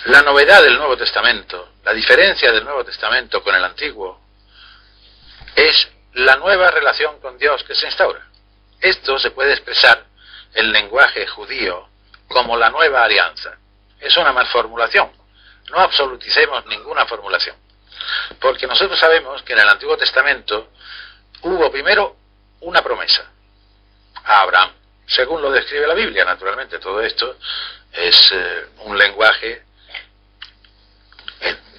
La novedad del Nuevo Testamento, la diferencia del Nuevo Testamento con el Antiguo, es la nueva relación con Dios que se instaura. Esto se puede expresar en lenguaje judío como la nueva alianza. Es una malformulación. No absoluticemos ninguna formulación. Porque nosotros sabemos que en el Antiguo Testamento hubo primero una promesa a Abraham, según lo describe la Biblia. Naturalmente todo esto es un lenguaje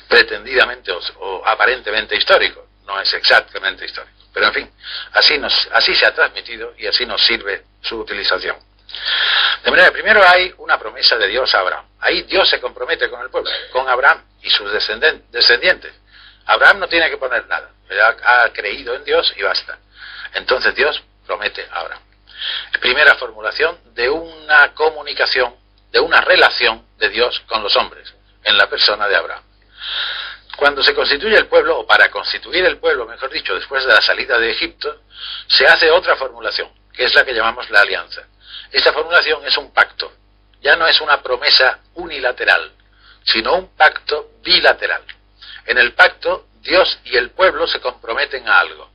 pretendidamente o aparentemente histórico, no es exactamente histórico, pero en fin, así se ha transmitido y así nos sirve su utilización. De manera que primero hay una promesa de Dios a Abraham. Ahí Dios se compromete con el pueblo, con Abraham y sus descendientes. Abraham no tiene que poner nada, ha creído en Dios y basta. Entonces Dios promete a Abraham. Primera formulación de una comunicación, de una relación de Dios con los hombres, en la persona de Abraham. Cuando se constituye el pueblo, o para constituir el pueblo, mejor dicho, después de la salida de Egipto, se hace otra formulación, que es la que llamamos la alianza. Esta formulación es un pacto, ya no es una promesa unilateral, sino un pacto bilateral. En el pacto, Dios y el pueblo se comprometen a algo.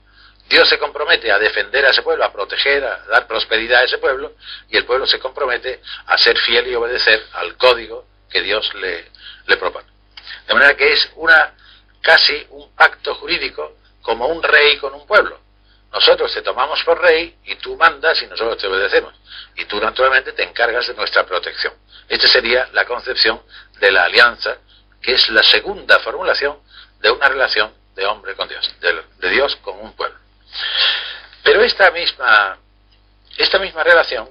Dios se compromete a defender a ese pueblo, a proteger, a dar prosperidad a ese pueblo, y el pueblo se compromete a ser fiel y obedecer al código que Dios le propone. De manera que es casi un pacto jurídico, como un rey con un pueblo. Nosotros te tomamos por rey y tú mandas y nosotros te obedecemos. Y tú naturalmente te encargas de nuestra protección. Esta sería la concepción de la alianza, que es la segunda formulación de una relación de hombre con Dios, de Dios con un pueblo. Pero esta misma relación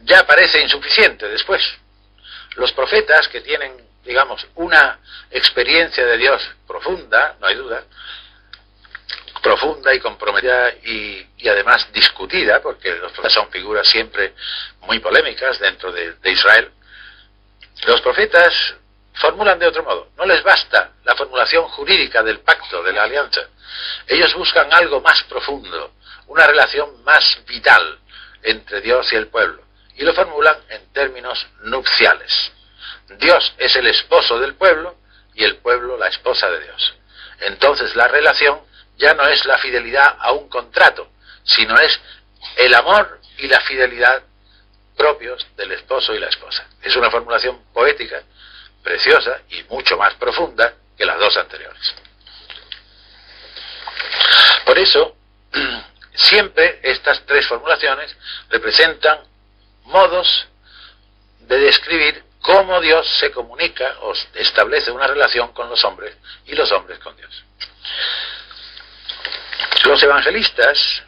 ya parece insuficiente después. Los profetas que tienen, digamos, una experiencia de Dios profunda, no hay duda, profunda y comprometida y además discutida, porque los profetas son figuras siempre muy polémicas dentro de Israel. Los profetas formulan de otro modo. No les basta la formulación jurídica del pacto, de la alianza. Ellos buscan algo más profundo, una relación más vital entre Dios y el pueblo, y lo formulan en términos nupciales. Dios es el esposo del pueblo y el pueblo la esposa de Dios. Entonces la relación ya no es la fidelidad a un contrato, sino es el amor y la fidelidad propios del esposo y la esposa. Es una formulación poética, preciosa y mucho más profunda que las dos anteriores. Por eso, siempre estas tres formulaciones representan modos de describir cómo Dios se comunica o establece una relación con los hombres y los hombres con Dios. Los evangelistas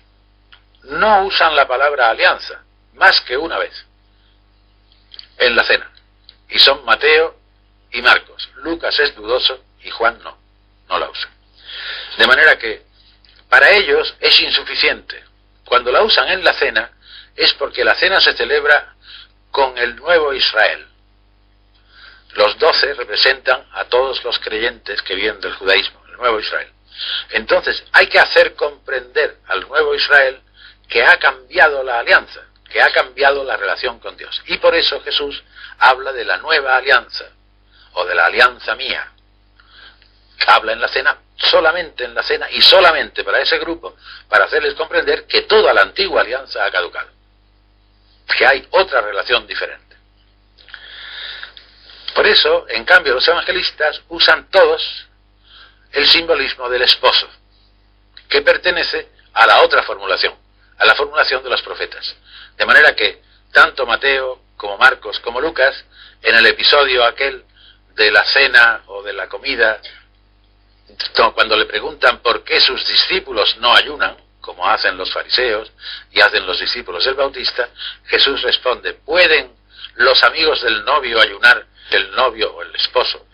no usan la palabra alianza más que una vez en la cena, y son Mateo y Marcos. Lucas es dudoso y Juan no la usa. De manera que para ellos es insuficiente. Cuando la usan en la cena es porque la cena se celebra con el nuevo Israel. Los 12 representan a todos los creyentes que vienen del judaísmo, el nuevo Israel. Entonces hay que hacer comprender al nuevo Israel que ha cambiado la alianza, que ha cambiado la relación con Dios. Y por eso Jesús habla de la nueva alianza, o de la alianza mía. Habla en la cena, solamente en la cena, y solamente para ese grupo, para hacerles comprender que toda la antigua alianza ha caducado, que hay otra relación diferente. Por eso, en cambio, los evangelistas usan todos el simbolismo del esposo, que pertenece a la otra formulación, a la formulación de los profetas. De manera que tanto Mateo como Marcos como Lucas, en el episodio aquel de la cena o de la comida, cuando le preguntan por qué sus discípulos no ayunan, como hacen los fariseos y hacen los discípulos del Bautista, Jesús responde: ¿pueden los amigos del novio ayunar? El novio o el esposo.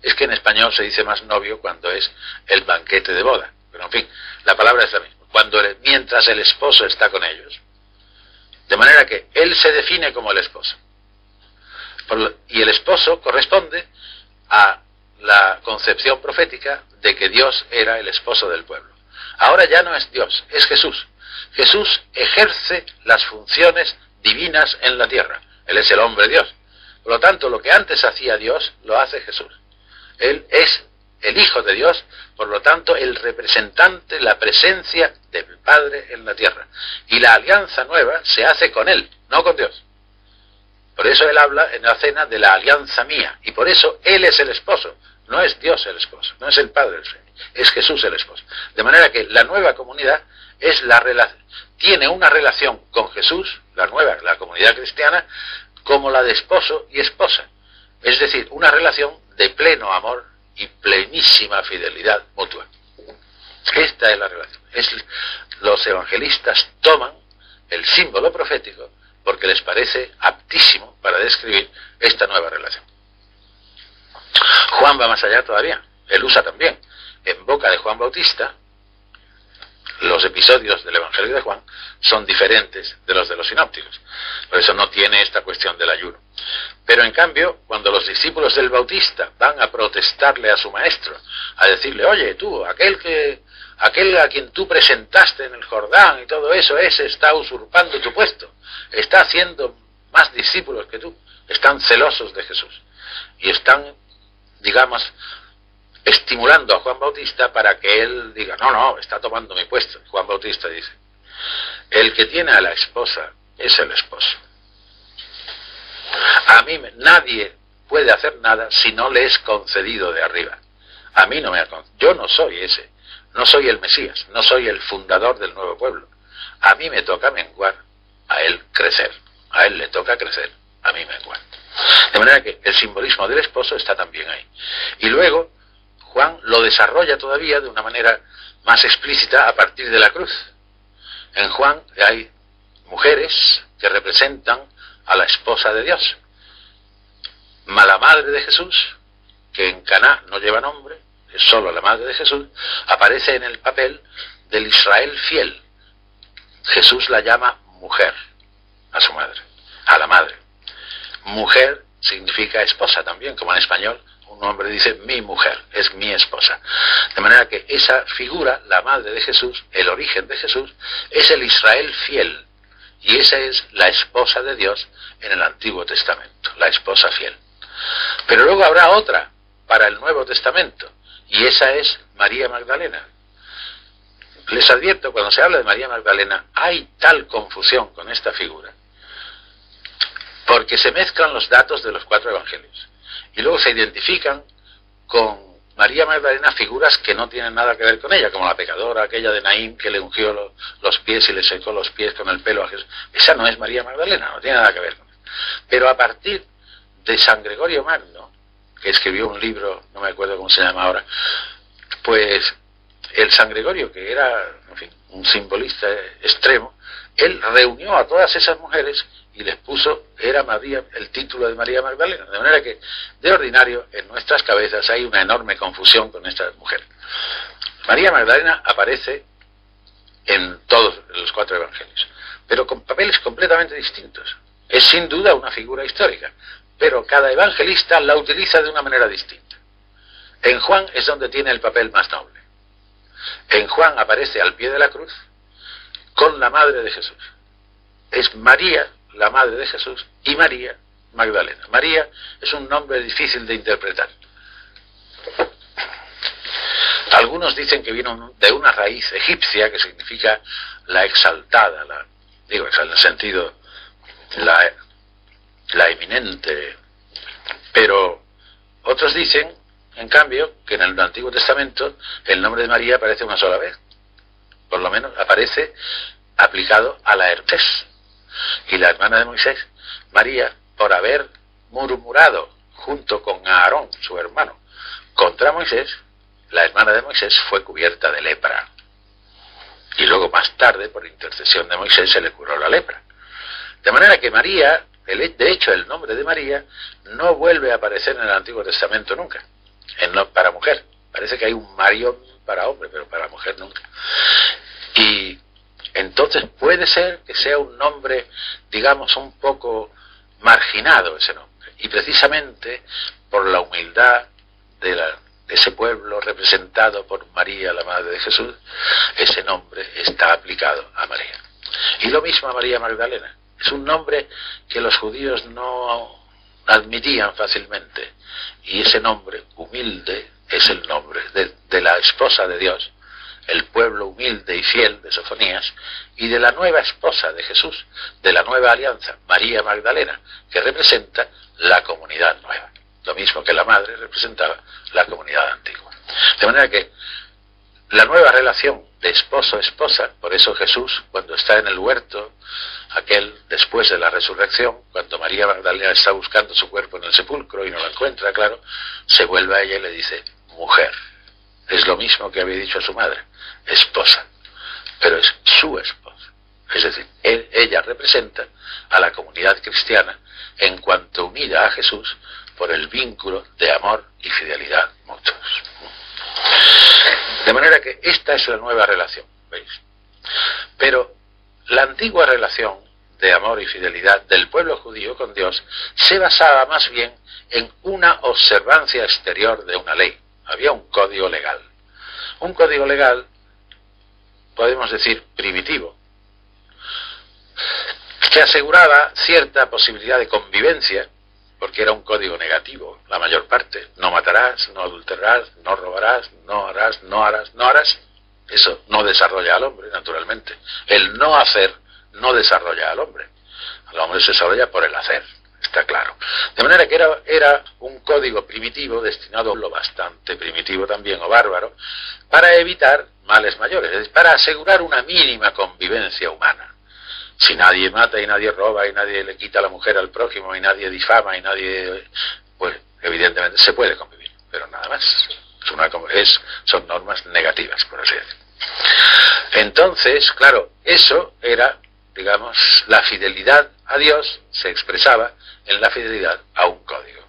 Es que en español se dice más novio cuando es el banquete de boda, pero en fin, la palabra es la misma. Mientras el esposo está con ellos. De manera que él se define como el esposo. Y el esposo corresponde a la concepción profética de que Dios era el esposo del pueblo. Ahora ya no es Dios, es Jesús. Jesús ejerce las funciones divinas en la tierra. Él es el hombre Dios. Por lo tanto, lo que antes hacía Dios, lo hace Jesús. Él es el Hijo de Dios, por lo tanto, el representante, la presencia del Padre en la tierra. Y la alianza nueva se hace con Él, no con Dios. Por eso Él habla en la cena de la alianza mía. Y por eso Él es el esposo. No es Dios el esposo, no es el Padre el esposo, es Jesús el esposo. De manera que la nueva comunidad es tiene una relación con Jesús, la comunidad cristiana, como la de esposo y esposa. Es decir, una relación de pleno amor y plenísima fidelidad mutua. Esta es la relación. Los evangelistas toman el símbolo profético porque les parece aptísimo para describir esta nueva relación. Juan va más allá todavía. Él usa también, en boca de Juan Bautista, los episodios del Evangelio de Juan son diferentes de los sinópticos. Por eso no tiene esta cuestión del ayuno. Pero en cambio, cuando los discípulos del Bautista van a protestarle a su maestro, a decirle, oye, tú, aquel a quien tú presentaste en el Jordán y todo eso, ese está usurpando tu puesto, está haciendo más discípulos que tú, están celosos de Jesús y están, digamos, estimulando a Juan Bautista para que él diga, no, está tomando mi puesto. Juan Bautista dice, el que tiene a la esposa es el esposo. A mí nadie puede hacer nada si no le es concedido de arriba. A mí no me ha concedido. Yo no soy ese. No soy el Mesías. No soy el fundador del nuevo pueblo. A mí me toca menguar. A él crecer. A él le toca crecer. A mí menguar. De manera que el simbolismo del esposo está también ahí. Y luego Juan lo desarrolla todavía de una manera más explícita a partir de la cruz. En Juan hay mujeres que representan a la esposa de Dios. La madre de Jesús, que en Caná no lleva nombre, es solo la madre de Jesús, aparece en el papel del Israel fiel. Jesús la llama mujer a su madre, a la madre. Mujer significa esposa también, como en español un hombre dice mi mujer, es mi esposa. De manera que esa figura, la madre de Jesús, el origen de Jesús, es el Israel fiel. Y esa es la esposa de Dios en el Antiguo Testamento, la esposa fiel. Pero luego habrá otra para el Nuevo Testamento, y esa es María Magdalena. Les advierto, cuando se habla de María Magdalena, hay tal confusión con esta figura, porque se mezclan los datos de los 4 evangelios, y luego se identifican con María Magdalena figuras que no tienen nada que ver con ella, como la pecadora aquella de Naín que le ungió los pies y le secó los pies con el pelo a Jesús. Esa no es María Magdalena, no tiene nada que ver con eso. Pero a partir de San Gregorio Magno, que escribió un libro, no me acuerdo cómo se llama ahora, pues el San Gregorio, que era, en fin, un simbolista extremo, él reunió a todas esas mujeres y les puso, era María, el título de María Magdalena. De manera que, de ordinario, en nuestras cabezas hay una enorme confusión con estas mujeres. María Magdalena aparece en todos los 4 evangelios, pero con papeles completamente distintos. Es sin duda una figura histórica, pero cada evangelista la utiliza de una manera distinta. En Juan es donde tiene el papel más noble. En Juan aparece al pie de la cruz con la madre de Jesús. Es María, la madre de Jesús, y María Magdalena. María es un nombre difícil de interpretar. Algunos dicen que vino de una raíz egipcia que significa la exaltada, digo, en el sentido, la eminente. Pero otros dicen, en cambio, que en el Antiguo Testamento el nombre de María aparece una sola vez. Por lo menos aparece aplicado a la Ertés. Y la hermana de Moisés, María, por haber murmurado junto con Aarón, su hermano, contra Moisés, la hermana de Moisés fue cubierta de lepra. Y luego más tarde, por intercesión de Moisés, se le curó la lepra. De manera que María, de hecho el nombre de María, no vuelve a aparecer en el Antiguo Testamento nunca, para mujer. Parece que hay un Marión para hombre, pero para mujer nunca. Y entonces puede ser que sea un nombre, digamos, un poco marginado ese nombre. Y precisamente por la humildad de ese pueblo representado por María, la Madre de Jesús, ese nombre está aplicado a María. Y lo mismo a María Magdalena. Es un nombre que los judíos no admitían fácilmente. Y ese nombre, humilde, es el nombre de la esposa de Dios, el pueblo humilde y fiel de Sofonías, y de la nueva esposa de Jesús, de la nueva alianza, María Magdalena, que representa la comunidad nueva, lo mismo que la madre representaba la comunidad antigua. De manera que la nueva relación de esposo-esposa, por eso Jesús, cuando está en el huerto, aquel después de la resurrección, cuando María Magdalena está buscando su cuerpo en el sepulcro y no lo encuentra, claro, se vuelve a ella y le dice, mujer. Es lo mismo que había dicho a su madre, esposa, pero es su esposa. Es decir, ella representa a la comunidad cristiana en cuanto unida a Jesús por el vínculo de amor y fidelidad mutuos. De manera que esta es la nueva relación, ¿veis? Pero la antigua relación de amor y fidelidad del pueblo judío con Dios se basaba más bien en una observancia exterior de una ley. Había un código legal. Un código legal, podemos decir, primitivo, que aseguraba cierta posibilidad de convivencia, porque era un código negativo, la mayor parte. No matarás, no adulterarás, no robarás, no harás, no harás, no harás. Eso no desarrolla al hombre, naturalmente. El no hacer no desarrolla al hombre. Al hombre se desarrolla por el hacer, está claro. De manera que era un código primitivo, destinado a lo bastante primitivo también, o bárbaro, para evitar males mayores, es decir, para asegurar una mínima convivencia humana. Si nadie mata y nadie roba y nadie le quita la mujer al prójimo y nadie difama y nadie, pues evidentemente se puede convivir, pero nada más. Son normas negativas, por así decirlo. Entonces, claro, eso era, digamos, la fidelidad a Dios se expresaba en la fidelidad a un código.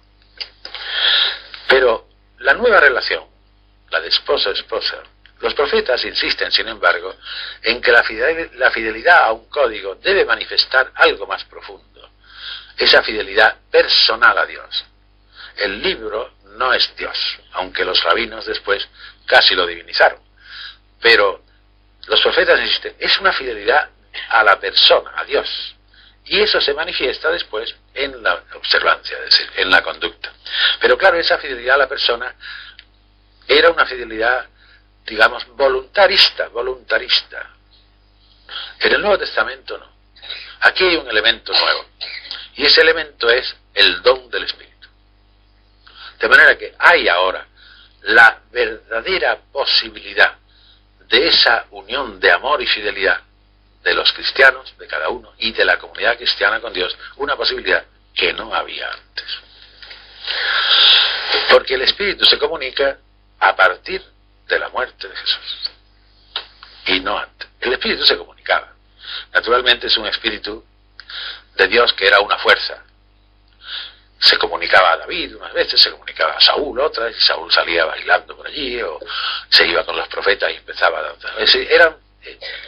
Pero la nueva relación, la de esposo-esposa, los profetas insisten, sin embargo, en que la fidelidad a un código debe manifestar algo más profundo, esa fidelidad personal a Dios. El libro no es Dios, aunque los rabinos después casi lo divinizaron. Pero los profetas insisten, es una fidelidad a la persona, a Dios. Y eso se manifiesta después en la observancia, es decir, en la conducta. Pero claro, esa fidelidad a la persona era una fidelidad, digamos, voluntarista. En el Nuevo Testamento no. Aquí hay un elemento nuevo. Y ese elemento es el don del Espíritu. De manera que hay ahora la verdadera posibilidad de esa unión de amor y fidelidad de los cristianos, de cada uno, y de la comunidad cristiana con Dios, una posibilidad que no había antes. Porque el Espíritu se comunica a partir de la muerte de Jesús, y no antes. El Espíritu se comunicaba. Naturalmente es un Espíritu de Dios que era una fuerza. Se comunicaba a David unas veces, se comunicaba a Saúl otras, y Saúl salía bailando por allí, o se iba con los profetas y empezaba a danzar. Es decir, eran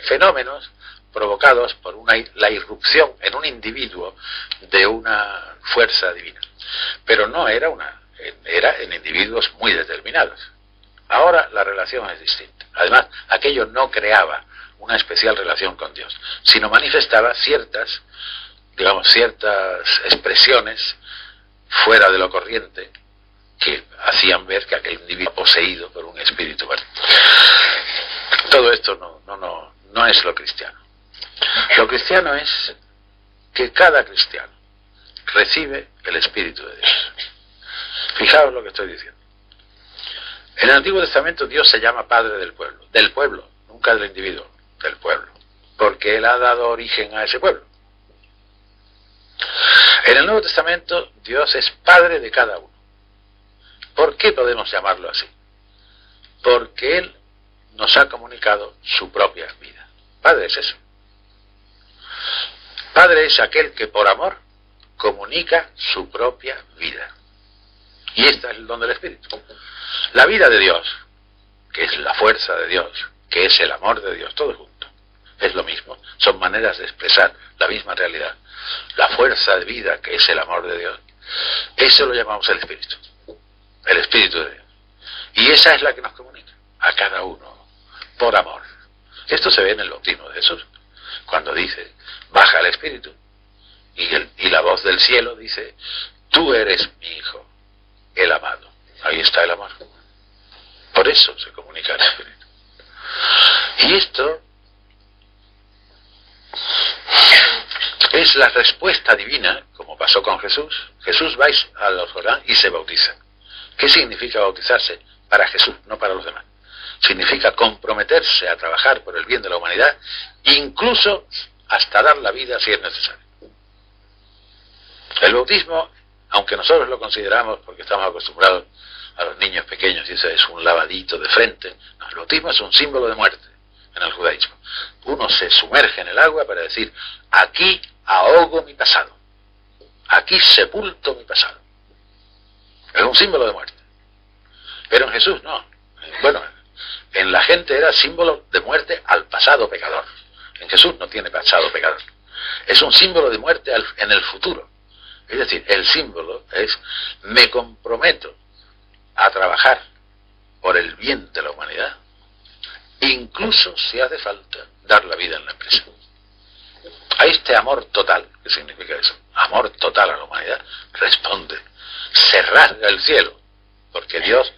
fenómenos provocados por la irrupción en un individuo de una fuerza divina. Pero no era era en individuos muy determinados. Ahora la relación es distinta. Además, aquello no creaba una especial relación con Dios, sino manifestaba ciertas expresiones fuera de lo corriente que hacían ver que aquel individuo poseído por un espíritu. Bueno, todo esto no es lo cristiano. Lo cristiano es que cada cristiano recibe el Espíritu de Dios. Fijaos lo que estoy diciendo. En el Antiguo Testamento Dios se llama Padre del pueblo, nunca del individuo, del pueblo, porque Él ha dado origen a ese pueblo. En el Nuevo Testamento Dios es Padre de cada uno. ¿Por qué podemos llamarlo así? Porque Él nos ha comunicado su propia vida. Padre es eso. Padre es aquel que por amor comunica su propia vida. Y este es el don del Espíritu. La vida de Dios, que es la fuerza de Dios, que es el amor de Dios, todo junto, es lo mismo. Son maneras de expresar la misma realidad. La fuerza de vida, que es el amor de Dios, eso lo llamamos el Espíritu de Dios. Y esa es la que nos comunica a cada uno, por amor. Esto se ve en el bautismo de Jesús, cuando dice, baja el Espíritu, y la voz del cielo dice, tú eres mi Hijo, el amado. Ahí está el amor. Por eso se comunica el Espíritu. Y esto es la respuesta divina, como pasó con Jesús. Jesús va al Jordán y se bautiza. ¿Qué significa bautizarse? Para Jesús, no para los demás. Significa comprometerse a trabajar por el bien de la humanidad, incluso hasta dar la vida si es necesario. El bautismo, aunque nosotros lo consideramos porque estamos acostumbrados a los niños pequeños y eso es un lavadito de frente, no, el bautismo es un símbolo de muerte en el judaísmo. Uno se sumerge en el agua para decir, aquí ahogo mi pasado, aquí sepulto mi pasado. Es un símbolo de muerte. Pero en Jesús no. Bueno, en la gente era símbolo de muerte al pasado pecador. En Jesús no tiene pasado pecador. Es un símbolo de muerte en el futuro. Es decir, el símbolo es, me comprometo a trabajar por el bien de la humanidad, incluso si hace falta dar la vida en la empresa. A este amor total, ¿qué significa eso? Amor total a la humanidad, responde, se rasga el cielo, porque Dios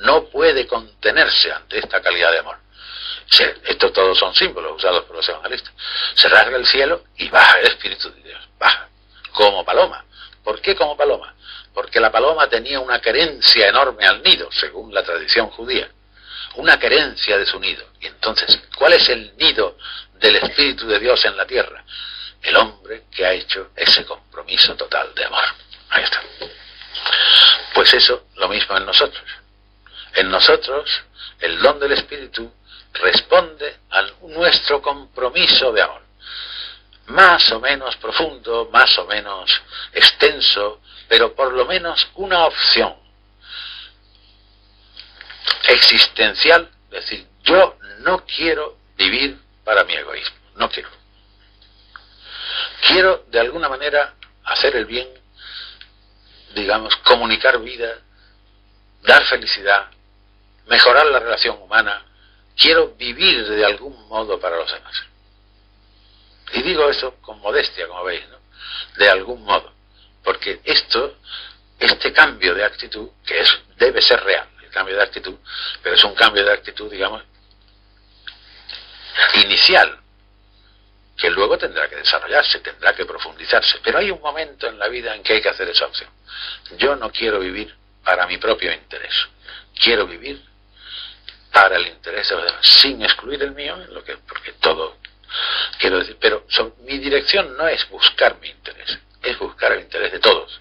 no puede contenerse ante esta calidad de amor. Estos todos son símbolos usados por los evangelistas. Se rasga el cielo y baja el Espíritu de Dios, baja, como paloma. ¿Por qué como paloma? Porque la paloma tenía una querencia enorme al nido, según la tradición judía, una querencia de su nido. Y entonces, ¿cuál es el nido del Espíritu de Dios en la tierra? El hombre que ha hecho ese compromiso total de amor. Ahí está. Pues eso, lo mismo en nosotros. En nosotros, el don del Espíritu responde a nuestro compromiso de amor. Más o menos profundo, más o menos extenso, pero por lo menos una opción existencial, es decir, yo no quiero vivir para mi egoísmo, no quiero. Quiero de alguna manera hacer el bien, digamos, comunicar vida, dar felicidad, mejorar la relación humana, quiero vivir de algún modo para los demás. Y digo eso con modestia, como veis, ¿no? De algún modo, porque este cambio de actitud, que debe ser real, el cambio de actitud, pero es un cambio de actitud, digamos, inicial, que luego tendrá que desarrollarse, tendrá que profundizarse, pero hay un momento en la vida en que hay que hacer esa opción. Yo no quiero vivir para mi propio interés, quiero vivir para el interés de los demás, sin excluir el mío, porque todo, quiero decir, pero mi dirección no es buscar mi interés, es buscar el interés de todos,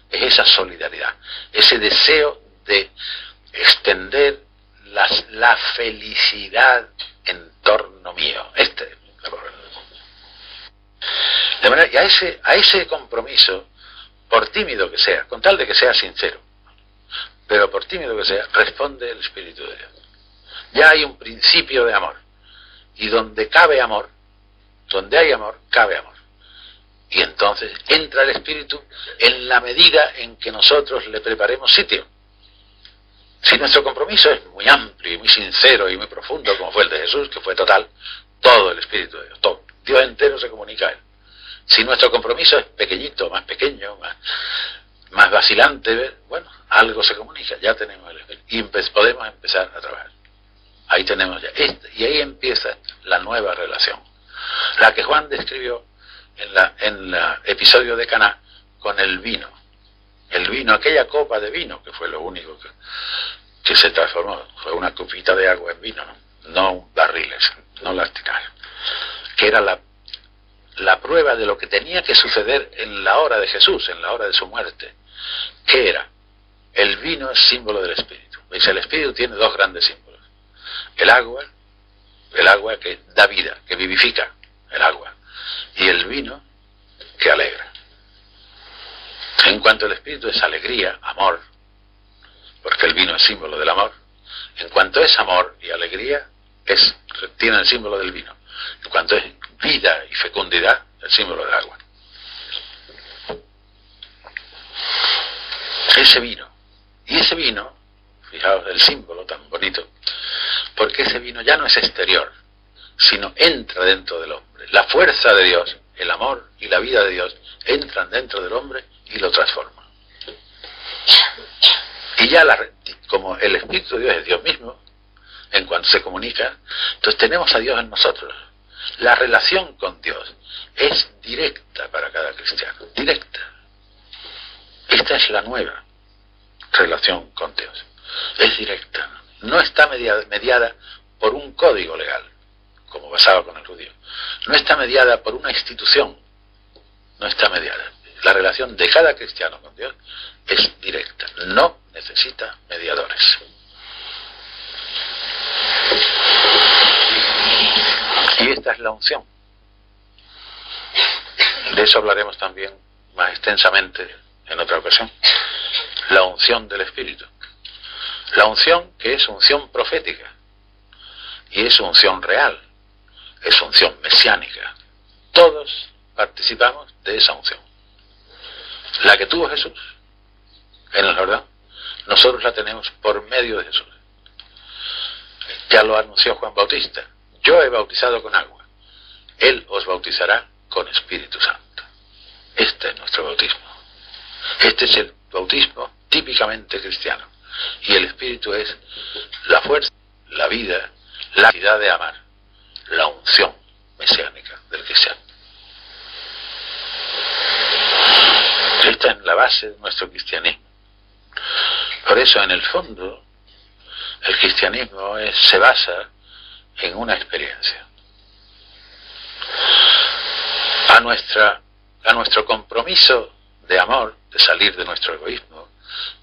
es esa solidaridad, ese deseo de extender la felicidad en torno mío. De manera que a ese compromiso, por tímido que sea, con tal de que sea sincero, pero por tímido que sea, responde el Espíritu de Dios. Ya hay un principio de amor, y donde cabe amor, donde hay amor, cabe amor. Y entonces entra el Espíritu en la medida en que nosotros le preparemos sitio. Si nuestro compromiso es muy amplio y muy sincero y muy profundo, como fue el de Jesús, que fue total, todo el Espíritu de Dios, todo, Dios entero se comunica a él. Si nuestro compromiso es pequeñito, más pequeño, más vacilante, bueno, algo se comunica, ya tenemos el Espíritu. Y podemos empezar a trabajar. Ahí tenemos ya. Y ahí empieza la nueva relación. La que Juan describió en el episodio de Caná con el vino. El vino, aquella copa de vino, que fue lo único que se transformó. Fue una copita de agua en vino, no barriles, no las tinajas. Que era la prueba de lo que tenía que suceder en la hora de Jesús, en la hora de su muerte. ¿Qué era? El vino es símbolo del Espíritu. ¿Veis? El Espíritu tiene dos grandes símbolos. El agua que da vida, que vivifica, el agua. Y el vino que alegra. En cuanto el Espíritu es alegría, amor, porque el vino es símbolo del amor, en cuanto es amor y alegría, tiene el símbolo del vino. En cuanto es vida y fecundidad, el símbolo del agua. Ese vino. Y ese vino, fijaos el símbolo tan bonito, porque ese vino ya no es exterior, sino entra dentro del hombre. La fuerza de Dios, el amor y la vida de Dios entran dentro del hombre y lo transforman. Y ya como el Espíritu de Dios es Dios mismo, en cuanto se comunica, entonces tenemos a Dios en nosotros. La relación con Dios es directa para cada cristiano, directa. Esta es la nueva relación con Dios, es directa, no está mediada por un código legal, como pasaba con el judío, no está mediada por una institución, no está mediada. La relación de cada cristiano con Dios es directa, no necesita mediadores. Y esta es la unción. De eso hablaremos también más extensamente en otra ocasión. La unción del Espíritu. La unción que es unción profética. Y es unción real. Es unción mesiánica. Todos participamos de esa unción. La que tuvo Jesús en el Jordán, nosotros la tenemos por medio de Jesús. Ya lo anunció Juan Bautista. Yo he bautizado con agua. Él os bautizará con Espíritu Santo. Este es nuestro bautismo. Este es el bautismo típicamente cristiano. Y el Espíritu es la fuerza, la vida, la capacidad de amar, la unción mesiánica del cristiano. Esta es la base de nuestro cristianismo. Por eso, en el fondo, el cristianismo se basa en una experiencia. A nuestro compromiso de amor, de salir de nuestro egoísmo,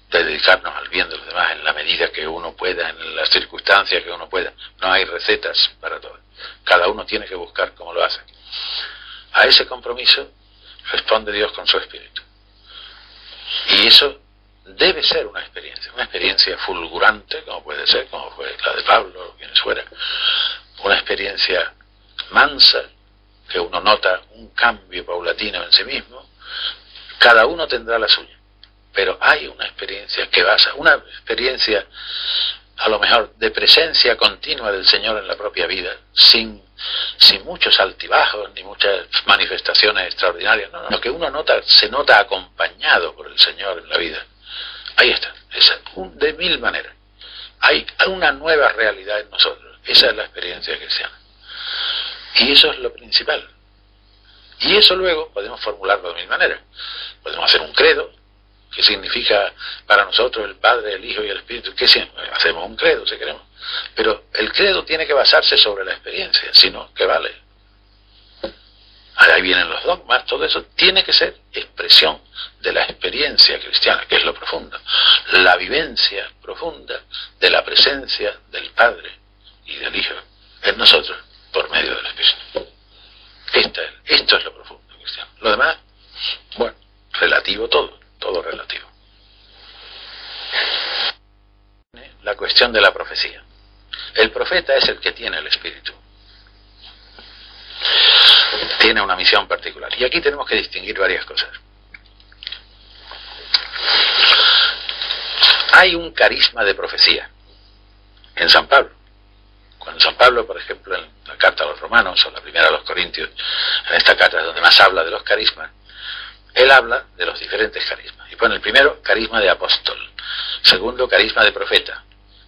de dedicarnos al bien de los demás en la medida que uno pueda, en las circunstancias que uno pueda. No hay recetas para todo. Cada uno tiene que buscar cómo lo hace. A ese compromiso responde Dios con su Espíritu. Y eso debe ser una experiencia fulgurante, como puede ser, como fue la de Pablo o quienes fuera, una experiencia mansa, que uno nota un cambio paulatino en sí mismo. Cada uno tendrá la suya, pero hay una experiencia que basa, una experiencia a lo mejor de presencia continua del Señor en la propia vida, sin muchos altibajos ni muchas manifestaciones extraordinarias. No, lo que uno nota, se nota acompañado por el Señor en la vida. Ahí está, de mil maneras. Hay una nueva realidad en nosotros. Esa es la experiencia cristiana. Y eso es lo principal. Y eso luego podemos formularlo de mil maneras. Podemos hacer un credo, que significa para nosotros el Padre, el Hijo y el Espíritu. ¿Qué siempre? Hacemos un credo si queremos. Pero el credo tiene que basarse sobre la experiencia, si no, ¿qué vale? Ahí vienen los dogmas, todo eso tiene que ser expresión de la experiencia cristiana, que es lo profundo. La vivencia profunda de la presencia del Padre y del Hijo en nosotros por medio del Espíritu. Esto es lo profundo cristiano. Lo demás, bueno, relativo todo relativo. La cuestión de la profecía. El profeta es el que tiene el Espíritu. Tiene una misión particular. Y aquí tenemos que distinguir varias cosas. Hay un carisma de profecía en San Pablo. Cuando San Pablo, por ejemplo, en la carta a los Romanos o la primera a los Corintios, en esta carta es donde más habla de los carismas, él habla de los diferentes carismas. Y pone el primero, carisma de apóstol. Segundo, carisma de profeta.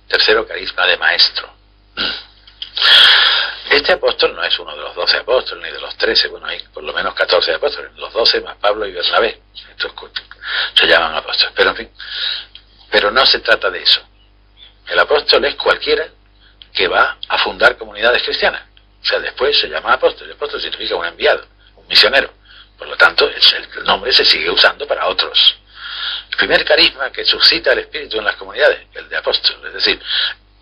Tercero, carisma de maestro. Este apóstol no es uno de los 12 apóstoles, ni de los 13, bueno, hay por lo menos 14 apóstoles, los 12 más Pablo y Bernabé. Estos se llaman apóstoles, pero en fin. Pero no se trata de eso. El apóstol es cualquiera que va a fundar comunidades cristianas. O sea, después se llama apóstol. El apóstol significa un enviado, un misionero. Por lo tanto, el nombre se sigue usando para otros. El primer carisma que suscita el Espíritu en las comunidades, el de apóstol, es decir,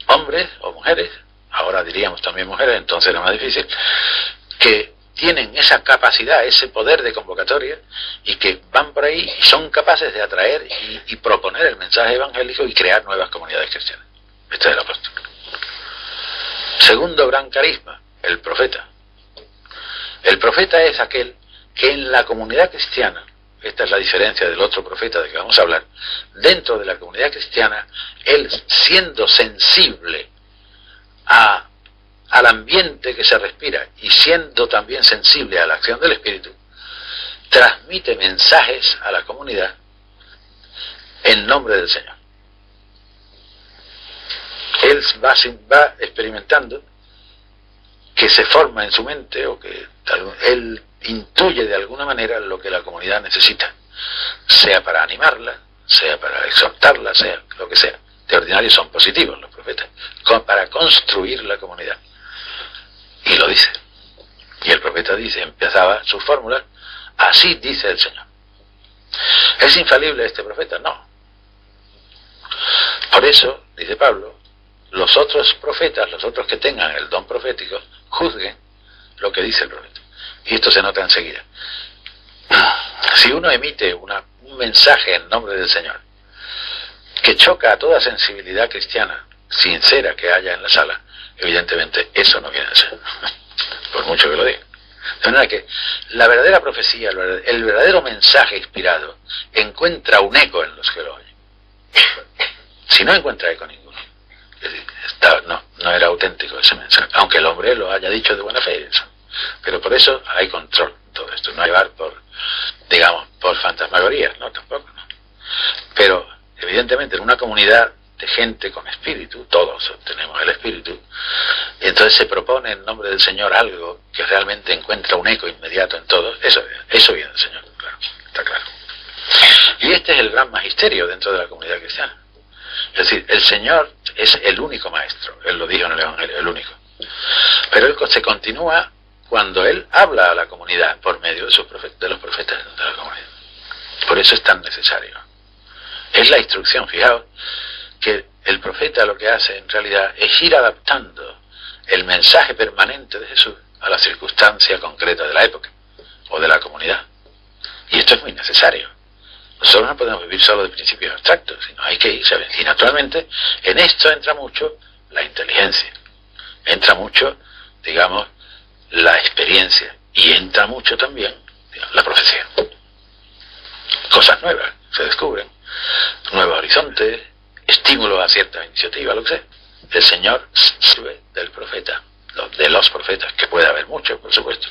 hombres o mujeres, ahora diríamos también mujeres, entonces era más difícil, que tienen esa capacidad, ese poder de convocatoria y que van por ahí y son capaces de atraer y proponer el mensaje evangélico y crear nuevas comunidades cristianas. Este es el apóstol. Segundo gran carisma, el profeta. El profeta es aquel que en la comunidad cristiana, esta es la diferencia del otro profeta de que vamos a hablar, dentro de la comunidad cristiana, él siendo sensible al ambiente que se respira y siendo también sensible a la acción del Espíritu, transmite mensajes a la comunidad en nombre del Señor. Él va experimentando que se forma en su mente, o que él intuye de alguna manera lo que la comunidad necesita, sea para animarla, sea para exhortarla, sea lo que sea. De ordinario son positivos los profetas, para construir la comunidad. Y lo dice. Y el profeta dice, empezaba su fórmula, así dice el Señor. ¿Es infalible este profeta? No. Por eso, dice Pablo, los otros profetas, los otros que tengan el don profético, juzguen lo que dice el profeta. Y esto se nota enseguida. Si uno emite un mensaje en nombre del Señor que choca a toda sensibilidad cristiana sincera que haya en la sala, evidentemente eso no viene a ser, por mucho que lo diga. De manera que la verdadera profecía, el verdadero mensaje inspirado, encuentra un eco en los que lo oyen. Si no encuentra eco ninguno, es decir, no era auténtico ese mensaje, aunque el hombre lo haya dicho de buena fe. Pero por eso hay control en todo esto, no hay llevar por fantasmagorías, no, tampoco, no. Pero evidentemente en una comunidad de gente con espíritu, todos tenemos el espíritu, y entonces se propone en nombre del Señor algo que realmente encuentra un eco inmediato en todos, eso viene del Señor, claro, está claro. Y este es el gran magisterio dentro de la comunidad cristiana. Es decir, el Señor es el único maestro, Él lo dijo en el Evangelio, el único. Pero Él se continúa cuando Él habla a la comunidad por medio de los profetas de la comunidad. Por eso es tan necesario. Es la instrucción, fijaos, que el profeta lo que hace en realidad es ir adaptando el mensaje permanente de Jesús a la circunstancia concreta de la época o de la comunidad. Y esto es muy necesario. Nosotros no podemos vivir solo de principios abstractos, sino hay que irse a ver. Y naturalmente en esto entra mucho la inteligencia, entra mucho, digamos, la experiencia, y entra mucho también, digamos, la profecía. Cosas nuevas se descubren, nuevos horizontes, estímulos a cierta iniciativa, lo que sea. El Señor sirve del profeta, de los profetas, que puede haber muchos, por supuesto,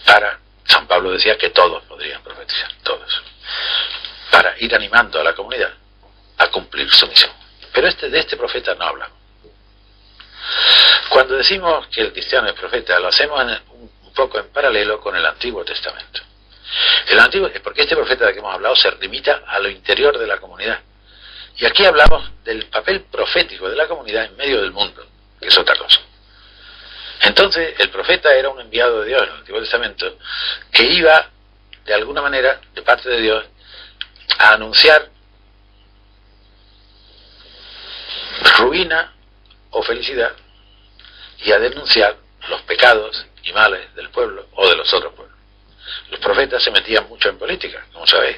para, San Pablo decía que todos podrían profetizar, todos, para ir animando a la comunidad a cumplir su misión. Pero de este profeta no hablamos. Cuando decimos que el cristiano es profeta, lo hacemos un poco en paralelo con el Antiguo Testamento. Porque este profeta de que hemos hablado se limita a lo interior de la comunidad. Y aquí hablamos del papel profético de la comunidad en medio del mundo, que es otra cosa. Entonces, el profeta era un enviado de Dios en el Antiguo Testamento que iba, de alguna manera, de parte de Dios, a anunciar ruina o felicidad y a denunciar los pecados y males del pueblo o de los otros pueblos. Los profetas se metían mucho en política, como sabéis,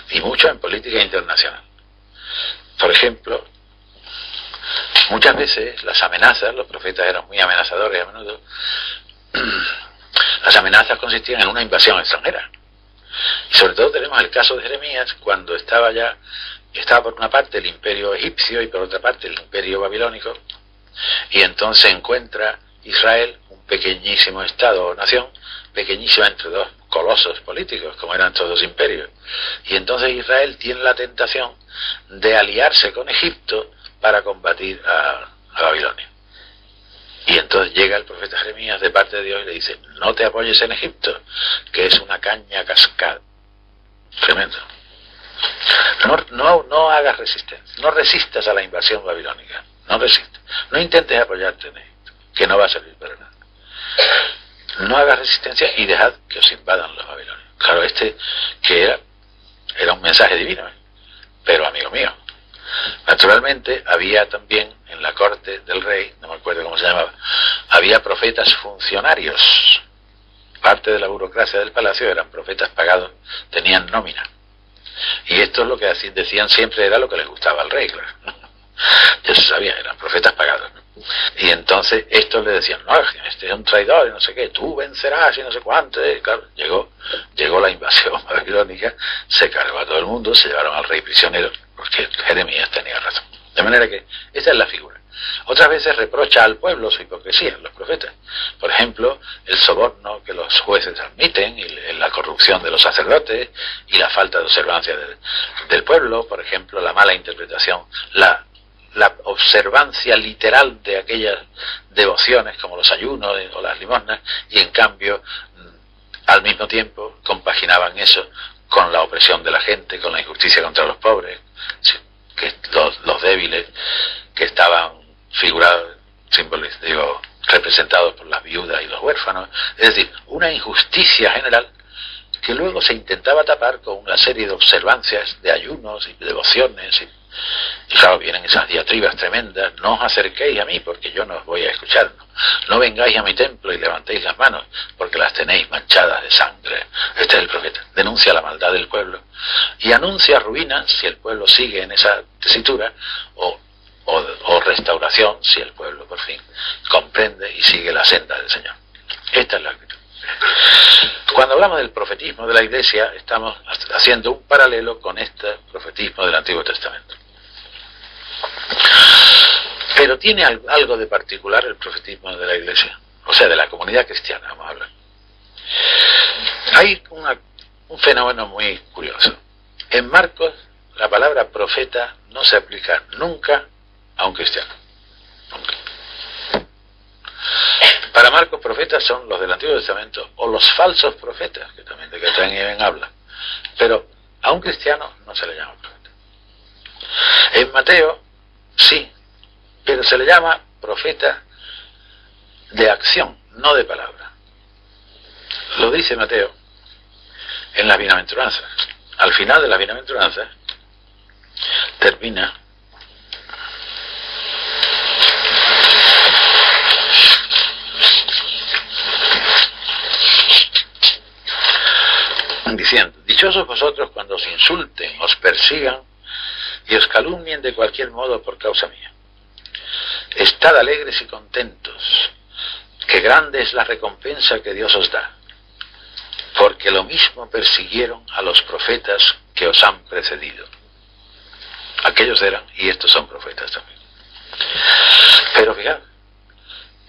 y mucho en política internacional. Por ejemplo, muchas veces las amenazas, los profetas eran muy amenazadores a menudo, las amenazas consistían en una invasión extranjera. Y sobre todo tenemos el caso de Jeremías, cuando estaba por una parte el imperio egipcio y por otra parte el imperio babilónico, y entonces encuentra Israel un pequeñísimo estado o nación, pequeñísima entre dos colosos políticos, como eran estos dos imperios. Y entonces Israel tiene la tentación de aliarse con Egipto para combatir a Babilonia. Y entonces llega el profeta Jeremías de parte de Dios y le dice: no te apoyes en Egipto, que es una caña cascada. Tremendo. No hagas resistencia, no resistas a la invasión babilónica, no resistas, no intentes apoyarte en Egipto, que no va a servir para nada. No hagas resistencia y dejad que os invadan los babilonios. Claro, que era un mensaje divino, pero amigo mío, naturalmente había también en la corte del rey, no me acuerdo cómo se llamaba, había profetas funcionarios. Parte de la burocracia del palacio eran profetas pagados, tenían nómina. Y esto es lo que decían siempre, era lo que les gustaba al rey, claro. Ya se sabía, eran profetas pagados, ¿no? Y entonces estos le decían: no, este es un traidor y no sé qué, tú vencerás y no sé cuánto. Y claro, llegó la invasión babilónica, se cargó a todo el mundo, se llevaron al rey prisionero, porque Jeremías tenía razón. De manera que esta es la figura. Otras veces reprocha al pueblo su hipocresía, los profetas. Por ejemplo, el soborno que los jueces admiten, y la corrupción de los sacerdotes, y la falta de observancia del pueblo, por ejemplo, la mala interpretación, la observancia literal de aquellas devociones como los ayunos o las limosnas, y en cambio, al mismo tiempo, compaginaban eso con la opresión de la gente, con la injusticia contra los pobres, que los débiles que estaban figurados, representados por las viudas y los huérfanos. Es decir, una injusticia general que luego se intentaba tapar con una serie de observancias de ayunos y de devociones. Y claro, vienen esas diatribas tremendas: no os acerquéis a mí porque yo no os voy a escuchar, no vengáis a mi templo y levantéis las manos porque las tenéis manchadas de sangre. Este es el profeta, denuncia la maldad del pueblo y anuncia ruina si el pueblo sigue en esa tesitura, o restauración si el pueblo por fin comprende y sigue la senda del Señor. Esta es la actitud. Cuando hablamos del profetismo de la Iglesia, estamos haciendo un paralelo con este profetismo del Antiguo Testamento. Pero tiene algo de particular el profetismo de la Iglesia, o sea, de la comunidad cristiana, vamos a hablar. Hay un fenómeno muy curioso. En Marcos, la palabra profeta no se aplica nunca a un cristiano. Nunca. Para Marcos, profetas son los del Antiguo Testamento o los falsos profetas, que también de que también habla. Pero a un cristiano no se le llama profeta. En Mateo, sí, pero se le llama profeta de acción, no de palabra. Lo dice Mateo en las bienaventuranzas. Al final de las bienaventuranzas termina diciendo: dichosos vosotros cuando os insulten, os persigan y os calumnien de cualquier modo por causa mía. Estad alegres y contentos, que grande es la recompensa que Dios os da, porque lo mismo persiguieron a los profetas que os han precedido. Aquellos eran, y estos son profetas también. Pero fijad,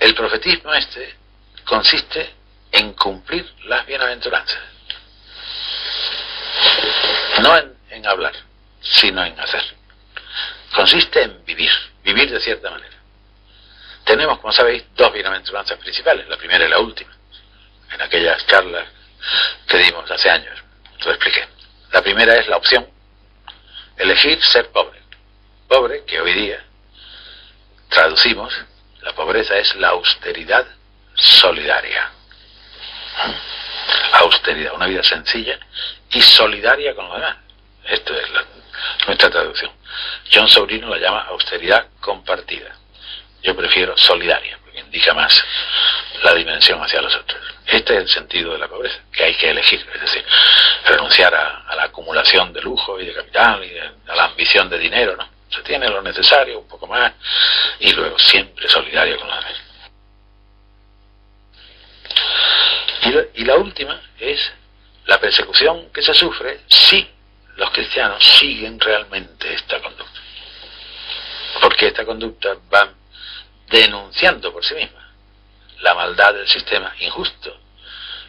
el profetismo consiste en cumplir las bienaventuranzas. No en hablar, sino en hacer. Consiste en vivir de cierta manera. Tenemos, como sabéis, dos bienaventuranzas principales. La primera y la última. En aquellas charlas que dimos hace años, lo expliqué. La primera es la opción: elegir ser pobre. Pobre, que hoy día traducimos, la pobreza es la austeridad solidaria. Austeridad, una vida sencilla y solidaria con los demás. Esto es nuestra traducción. John Sobrino la llama austeridad compartida. Yo prefiero solidaria, porque indica más la dimensión hacia los otros. Este es el sentido de la pobreza, que hay que elegir, es decir, renunciar a la acumulación de lujo y de capital y a la ambición de dinero, ¿no? Se tiene lo necesario, un poco más, y luego siempre solidario con los demás. Y la última es la persecución que se sufre si los cristianos siguen realmente esta conducta. Porque esta conducta va denunciando por sí misma la maldad del sistema injusto.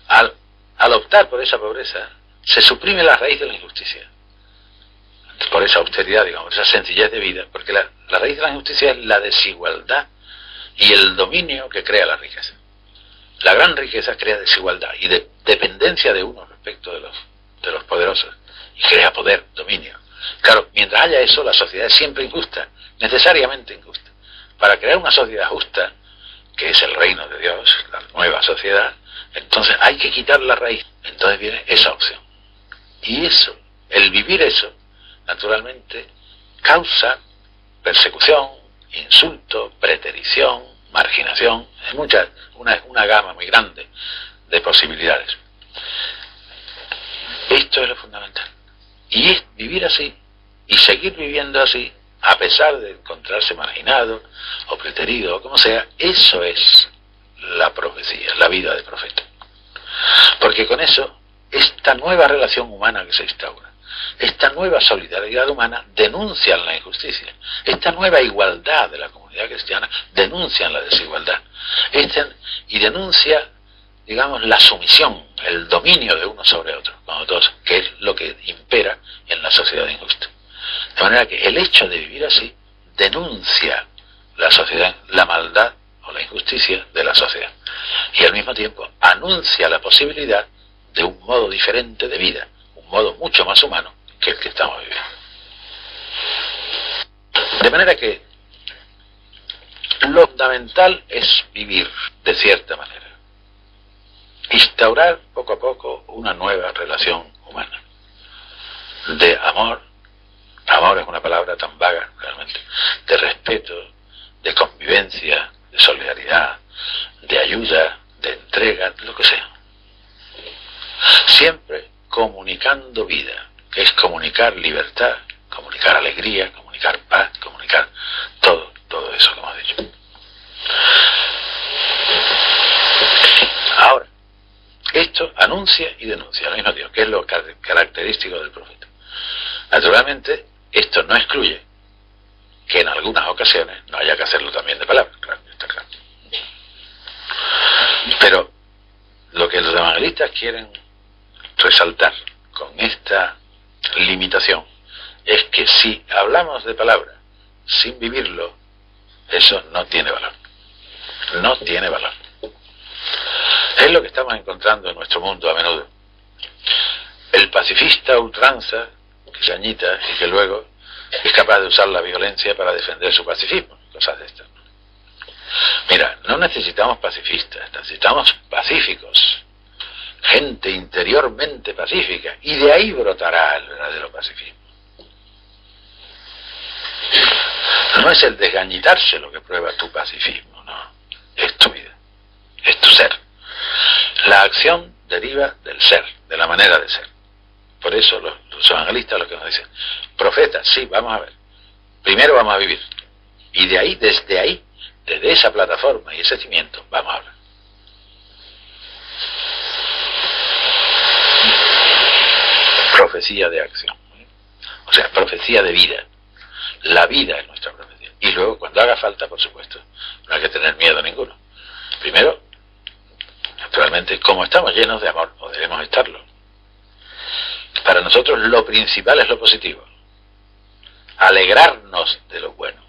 Al optar por esa pobreza, se suprime la raíz de la injusticia. Por esa austeridad, digamos, por esa sencillez de vida, porque la raíz de la injusticia es la desigualdad y el dominio que crea la riqueza. La gran riqueza crea desigualdad y dependencia de uno respecto de los poderosos, y crea poder, dominio. Claro, mientras haya eso, la sociedad es siempre injusta, necesariamente injusta. Para crear una sociedad justa, que es el reino de Dios, la nueva sociedad, entonces hay que quitar la raíz. Entonces viene esa opción. Y eso, el vivir eso, naturalmente, causa persecución, insulto, preterición, marginación, es una gama muy grande de posibilidades. Esto es lo fundamental. Y es vivir así, y seguir viviendo así, a pesar de encontrarse marginado, o preterido, o como sea. Eso es la profecía, la vida de profeta. Porque con eso, esta nueva relación humana que se instaura, esta nueva solidaridad humana denuncian la injusticia. Esta nueva igualdad de la comunidad cristiana denuncian la desigualdad. Y denuncia, digamos, la sumisión, el dominio de uno sobre otro, como todos, que es lo que impera en la sociedad injusta. De manera que el hecho de vivir así denuncia la sociedad, la maldad o la injusticia de la sociedad. Y al mismo tiempo anuncia la posibilidad de un modo diferente de vida, un modo mucho más humano que el que estamos viviendo. De manera que lo fundamental es vivir de cierta manera, instaurar poco a poco una nueva relación humana, de amor. Amor es una palabra tan vaga realmente, de respeto, de convivencia, de solidaridad, de ayuda, de entrega, lo que sea. Siempre comunicando vida, que es comunicar libertad, comunicar alegría, comunicar paz, comunicar todo eso que hemos dicho. Ahora, esto anuncia y denuncia al mismo tiempo, que es lo característico del profeta. Naturalmente, esto no excluye que en algunas ocasiones no haya que hacerlo también de palabras, claro, está claro. Pero lo que los evangelistas quieren resaltar con esta limitación es que si hablamos de palabra sin vivirlo, eso no tiene valor. No tiene valor. Es lo que estamos encontrando en nuestro mundo a menudo. El pacifista ultranza, que se añita y que luego es capaz de usar la violencia para defender su pacifismo, cosas de estas. Mira, no necesitamos pacifistas, necesitamos pacíficos, gente interiormente pacífica, y de ahí brotará el verdadero pacifismo. No es el desgañitarse lo que prueba tu pacifismo, no, es tu vida, es tu ser. La acción deriva del ser, de la manera de ser. Por eso los evangelistas lo que nos dicen, profetas, sí, vamos a ver, primero vamos a vivir, y de ahí, desde esa plataforma y ese cimiento, vamos a hablar. Profecía de acción, o sea, profecía de vida. La vida es nuestra profecía. Y luego, cuando haga falta, por supuesto, no hay que tener miedo ninguno. Primero, naturalmente, como estamos llenos de amor, o debemos estarlo, para nosotros lo principal es lo positivo. Alegrarnos de lo bueno.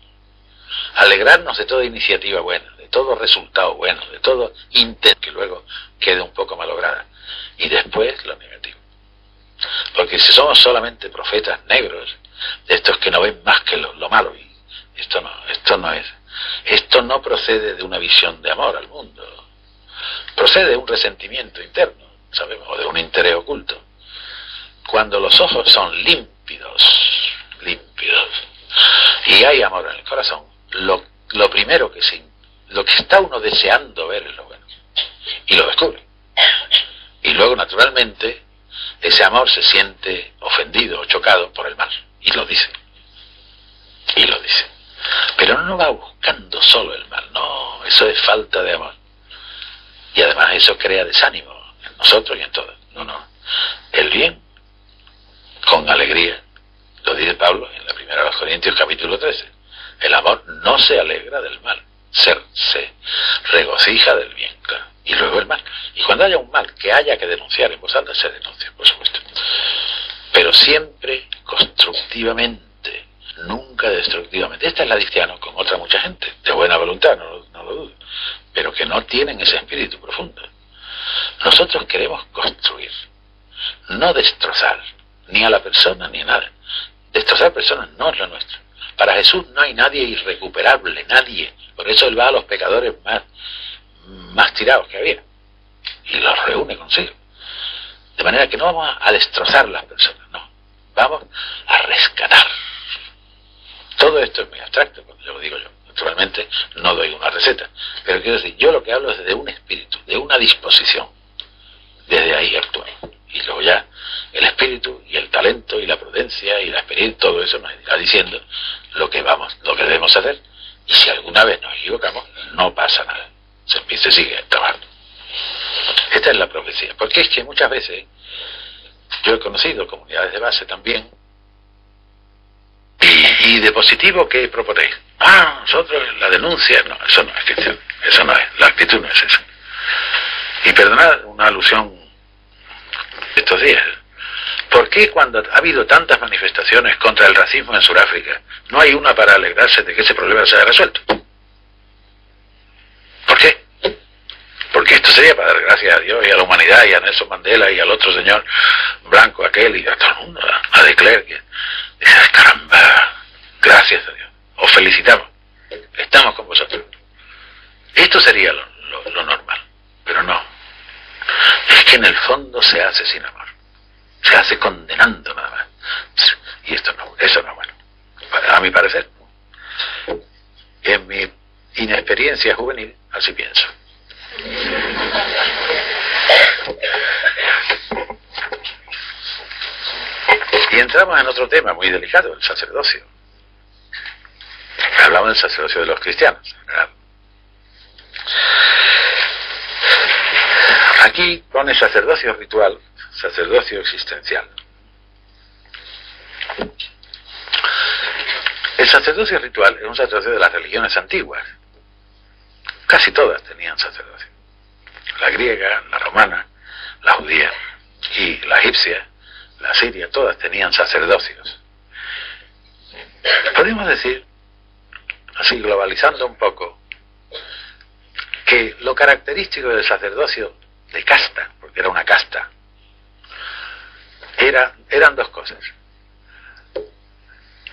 Alegrarnos de toda iniciativa buena, de todo resultado bueno, de todo intento que luego quede un poco malograda. Y después lo negativo. Porque si somos solamente profetas negros, de estos que no ven más que lo malo, y esto no procede de una visión de amor al mundo, procede de un resentimiento interno, sabemos, o de un interés oculto. Cuando los ojos son límpidos, y hay amor en el corazón, lo primero lo que está uno deseando ver es lo bueno, y lo descubre. Y luego, naturalmente, ese amor se siente ofendido o chocado por el mal, y lo dice. Pero no va buscando solo el mal, no, eso es falta de amor. Y además eso crea desánimo en nosotros y en todos. No, el bien con alegría, lo dice Pablo en la primera de los Corintios capítulo 13. El amor no se alegra del mal, se regocija del bien, claro. Y luego el mal. Y cuando haya un mal que haya que denunciar en voz alta, se denuncia, por supuesto. Pero siempre constructivamente, nunca destructivamente. Esta es la de cristiano con otra mucha gente, de buena voluntad, no lo dudo, pero que no tienen ese espíritu profundo. Nosotros queremos construir, no destrozar, ni a la persona ni a nada. Destrozar personas no es lo nuestro. Para Jesús no hay nadie irrecuperable, nadie. Por eso Él va a los pecadores más tirados que había y los reúne consigo. De manera que no vamos a destrozar las personas, no. Vamos a rescatar. Todo esto es muy abstracto cuando yo lo digo yo. Naturalmente no doy una receta. Pero quiero decir, yo lo que hablo es de un espíritu, de una disposición. Desde ahí actuamos. Y luego ya el espíritu y el talento y la prudencia y la experiencia, todo eso nos irá diciendo lo que debemos hacer. Y si alguna vez nos equivocamos, no pasa nada. Se sigue trabajando. Esta es la profecía. Porque es que muchas veces Yo he conocido comunidades de base también. Y de positivo, ¿qué proponéis? Nosotros la denuncia. No, eso no es cristiano. Eso no es. La actitud no es esa. Y perdonad una alusión de estos días. ¿Por qué cuando ha habido tantas manifestaciones contra el racismo en Sudáfrica no hay una para alegrarse de que ese problema se haya resuelto? ¿Por qué? Porque esto sería para dar gracias a Dios y a la humanidad y a Nelson Mandela y al otro señor blanco aquel y a todo el mundo, a De Klerk. Dice, caramba, gracias a Dios, os felicitamos, estamos con vosotros. Esto sería lo normal, pero no. Es que en el fondo se hace sin amor, se hace condenando nada más. Y esto no, eso no es bueno. A mi parecer, en mi inexperiencia juvenil, así pienso. Y entramos en otro tema muy delicado, el sacerdocio. Hablamos del sacerdocio de los cristianos, ¿verdad? Aquí pone sacerdocio ritual, sacerdocio existencial. El sacerdocio ritual es un sacerdocio de las religiones antiguas. Casi todas tenían sacerdocio. La griega, la romana, la judía y la egipcia, la siria, todas tenían sacerdocios. Podemos decir, así globalizando un poco, que lo característico del sacerdocio de casta, porque era una casta, eran dos cosas.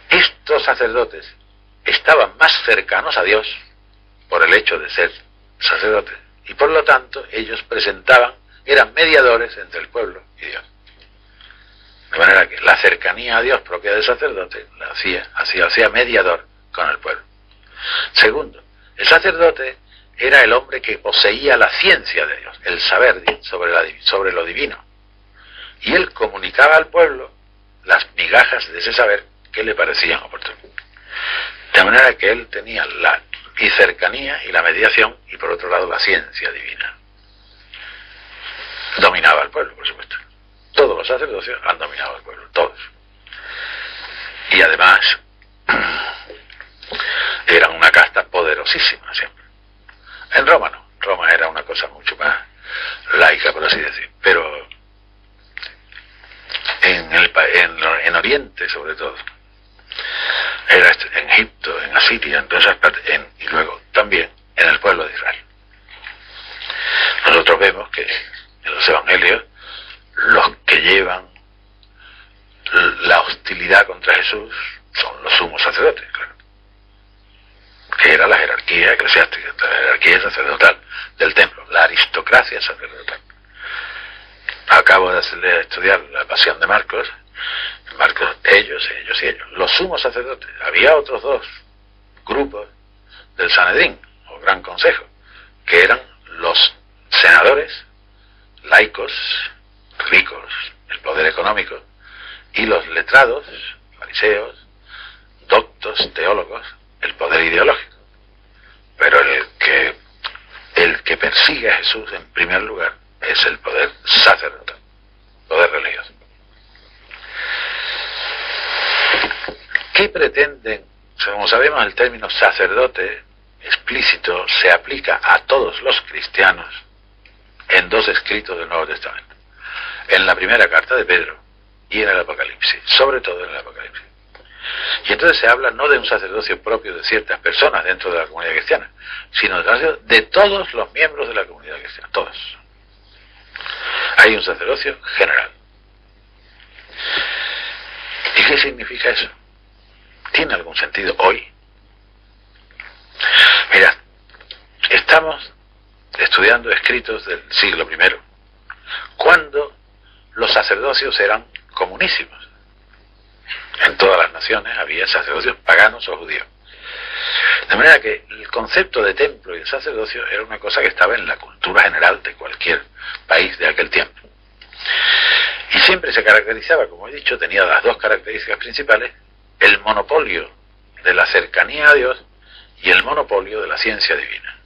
Estos sacerdotes estaban más cercanos a Dios por el hecho de ser sacerdotes, y por lo tanto ellos eran mediadores entre el pueblo y Dios. De manera que la cercanía a Dios propia del sacerdote la hacía mediador con el pueblo. Segundo, el sacerdote era el hombre que poseía la ciencia de Dios, el saber sobre lo divino. Y él comunicaba al pueblo las migajas de ese saber que le parecían oportunas. De manera que él tenía la cercanía y la mediación, y por otro lado la ciencia divina. Dominaba al pueblo, por supuesto. Todos los sacerdocios han dominado al pueblo, todos. Y además eran una casta poderosísima siempre. En Roma no. Roma era una cosa mucho más laica, por así decir. Pero en Oriente, sobre todo, era en Egipto, en Asiria, en todas esas partes, y luego también en el pueblo de Israel. Nosotros vemos que en los evangelios los que llevan la hostilidad contra Jesús son los sumos sacerdotes, claro, que era la jerarquía eclesiástica, la jerarquía sacerdotal del templo, la aristocracia sacerdotal. Acabo de estudiar la Pasión de Marcos. Ellos y ellos, los sumos sacerdotes. Había otros dos grupos del Sanedrín, o Gran Consejo, que eran los senadores, laicos, ricos, el poder económico, y los letrados, fariseos, doctos, teólogos, el poder ideológico. Pero el que persigue a Jesús en primer lugar es el poder sacerdotal, poder religioso. ¿Qué pretenden? Como sabemos, el término sacerdote explícito se aplica a todos los cristianos en dos escritos del Nuevo Testamento. En la primera carta de Pedro y en el Apocalipsis, sobre todo en el Apocalipsis. Y entonces se habla no de un sacerdocio propio de ciertas personas dentro de la comunidad cristiana, sino del sacerdocio de todos los miembros de la comunidad cristiana, todos. Hay un sacerdocio general. ¿Y qué significa eso? ¿Tiene algún sentido hoy? Mira, estamos estudiando escritos del siglo I, cuando los sacerdocios eran comunísimos. En todas las naciones había sacerdocios paganos o judíos. De manera que el concepto de templo y de sacerdocio era una cosa que estaba en la cultura general de cualquier país de aquel tiempo. Y siempre se caracterizaba, como he dicho, tenía las dos características principales: el monopolio de la cercanía a Dios y el monopolio de la ciencia divina.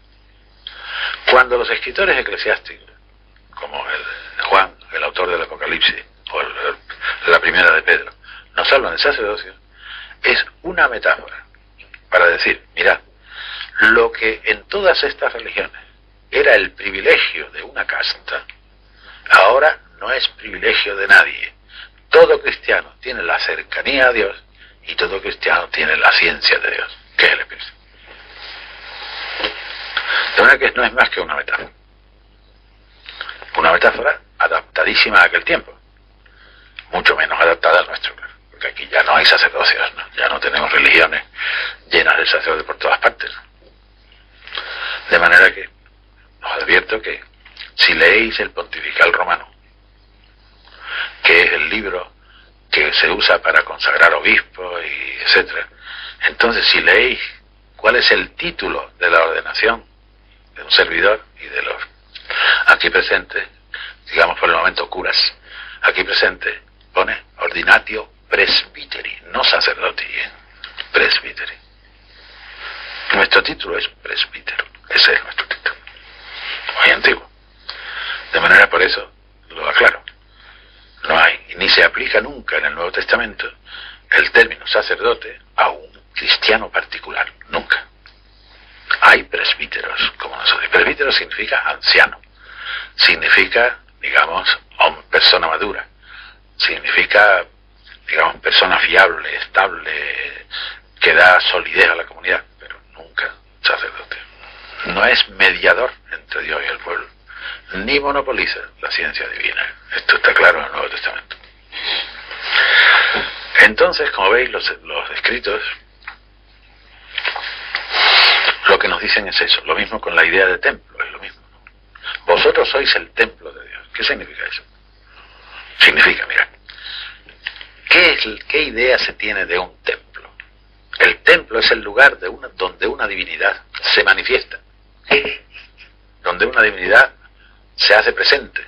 Cuando los escritores eclesiásticos, como el Juan, el autor del Apocalipsis, o el primera de Pedro, nos hablan del sacerdocio, es una metáfora para decir, mirad, lo que en todas estas religiones era el privilegio de una casta, ahora no es privilegio de nadie. Todo cristiano tiene la cercanía a Dios y todo cristiano tiene la ciencia de Dios, que es el Espíritu. De manera que no es más que una metáfora. Una metáfora adaptadísima a aquel tiempo, mucho menos adaptada al nuestro, claro, porque aquí ya no hay sacerdocios, ¿no? Ya no tenemos religiones llenas de sacerdotes por todas partes, ¿no? De manera que os advierto que si leéis el Pontifical Romano, que es el libro que se usa para consagrar obispos y etcétera, entonces si leéis cuál es el título de la ordenación de un servidor y de los aquí presentes, digamos por el momento curas, aquí presente pone ordinatio presbiteri, no sacerdoti, presbiteri. Nuestro título es presbítero, ese es nuestro título, muy antiguo. De manera, por eso lo aclaro, no hay, ni se aplica nunca en el Nuevo Testamento el término sacerdote a un cristiano particular, nunca. Hay presbíteros, como nosotros. Presbítero significa anciano, significa, digamos, persona madura, significa, digamos, persona fiable, estable, que da solidez a la comunidad, pero nunca sacerdote. No es mediador entre Dios y el pueblo, ni monopoliza la ciencia divina. Esto está claro en el Nuevo Testamento. Entonces, como veis, los escritos lo que nos dicen es eso. Lo mismo con la idea de templo, es lo mismo, ¿no? Vosotros sois el templo de Dios. ¿Qué significa eso? Significa, mira, ¿qué idea se tiene de un templo? El templo es el lugar donde una divinidad se manifiesta, donde una divinidad se hace presente,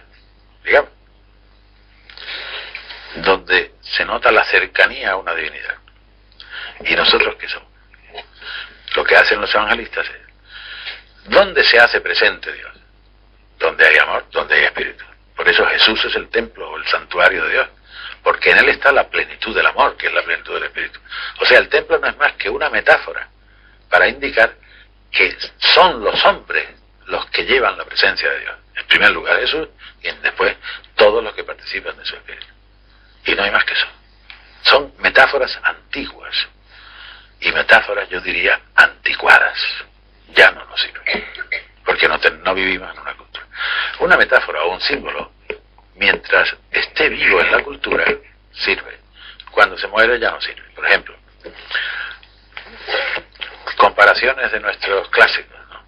digamos, donde se nota la cercanía a una divinidad. ¿Y nosotros qué somos? Lo que hacen los evangelistas es, ¿dónde se hace presente Dios? Donde hay amor, donde hay espíritu. Por eso Jesús es el templo o el santuario de Dios, porque en él está la plenitud del amor, que es la plenitud del espíritu. O sea, el templo no es más que una metáfora para indicar que son los hombres los que llevan la presencia de Dios. En primer lugar Jesús y después todos los que participan de su espíritu. Y no hay más que eso. Son metáforas antiguas. Y metáforas, yo diría, anticuadas. Ya no nos sirven. Porque no vivimos en una cultura. Una metáfora o un símbolo, mientras esté vivo en la cultura, sirve. Cuando se muere ya no sirve. Por ejemplo, comparaciones de nuestros clásicos, ¿no?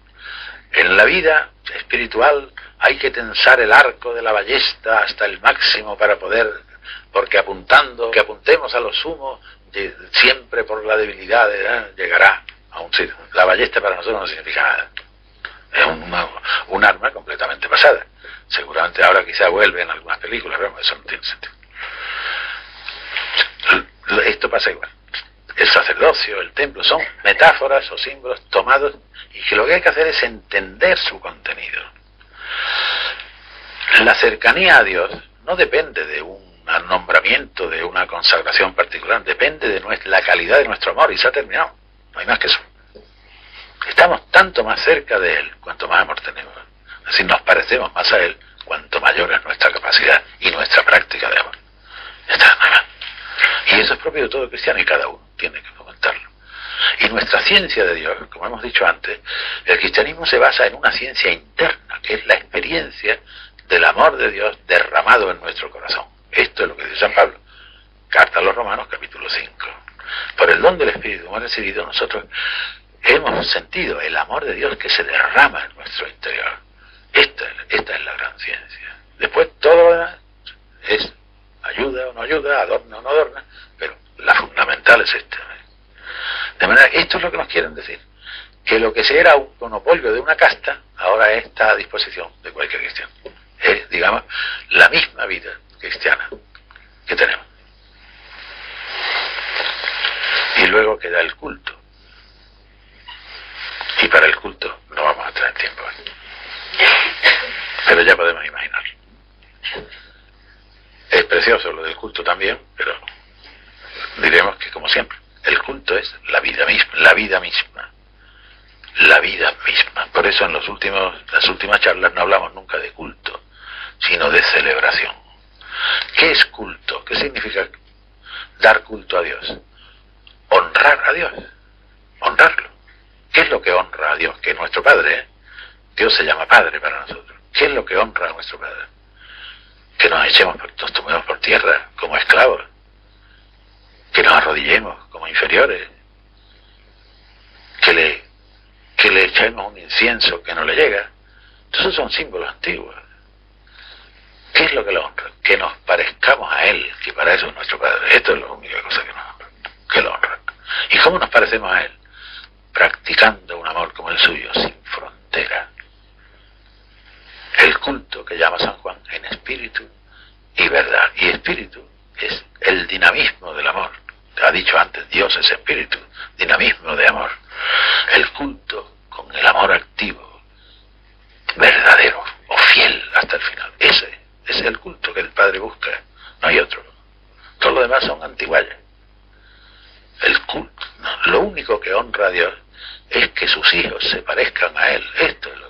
En la vida espiritual hay que tensar el arco de la ballesta hasta el máximo para poder, porque que apuntemos a lo sumo, siempre por la debilidad llegará a un sitio. La ballesta para nosotros no significa nada. Es un arma completamente pasada. Seguramente ahora quizá vuelve en algunas películas, pero eso no tiene sentido. Esto pasa igual. El sacerdocio, el templo, son metáforas o símbolos tomados y que lo que hay que hacer es entender su contenido. La cercanía a Dios no depende de un nombramiento, de una consagración particular, depende de la calidad de nuestro amor y se ha terminado. No hay más que eso. Estamos tanto más cerca de Él cuanto más amor tenemos. Es decir, nos parecemos más a Él cuanto mayor es nuestra capacidad y nuestra práctica de amor. Ya está, nada más. Y eso es propio de todo cristiano y cada uno tiene que fomentarlo. Y nuestra ciencia de Dios, como hemos dicho antes, el cristianismo se basa en una ciencia interna, que es la experiencia del amor de Dios derramado en nuestro corazón. Esto es lo que dice San Pablo, carta a los Romanos, capítulo 5. Por el don del Espíritu hemos recibido, nosotros hemos sentido el amor de Dios que se derrama en nuestro interior. Esta es la gran ciencia. Después todo lo demás es ayuda o no ayuda, adorna o no adorna, pero la fundamental es esta. De manera que esto es lo que nos quieren decir, que lo que era un monopolio de una casta, ahora está a disposición de cualquier cristiano. Es, digamos, la misma vida cristiana que tenemos. Y luego queda el culto. Y para el culto no vamos a tener tiempo hoy. Pero ya podemos imaginarlo. Es precioso lo del culto también, pero diremos que como siempre, el culto es la vida misma, la vida misma, la vida misma. Por eso en las últimas charlas no hablamos nunca de culto, sino de celebración. ¿Qué es culto? ¿Qué significa dar culto a Dios? Honrar a Dios, honrarlo. ¿Qué es lo que honra a Dios? Que es nuestro Padre, ¿eh? Dios se llama Padre para nosotros. ¿Qué es lo que honra a nuestro Padre? Que nos tomemos por tierra como esclavos, que nos arrodillemos como inferiores, que le echemos un incienso que no le llega. Entonces son símbolos antiguos. ¿Qué es lo que lo honra? Que nos parezcamos a Él, que para eso es nuestro Padre. Esto es la única cosa que lo honra. ¿Y cómo nos parecemos a Él? Practicando un amor como el suyo, sin frontera. El culto que llama San Juan en espíritu y verdad. Y espíritu es el dinamismo del amor. Ha dicho antes, Dios es espíritu, dinamismo de amor. El culto con el amor activo, verdadero o fiel hasta el final. Ese es el culto que el Padre busca, no hay otro. Todo lo demás son antiguallas. El culto, no, lo único que honra a Dios es que sus hijos se parezcan a Él. Esto es lo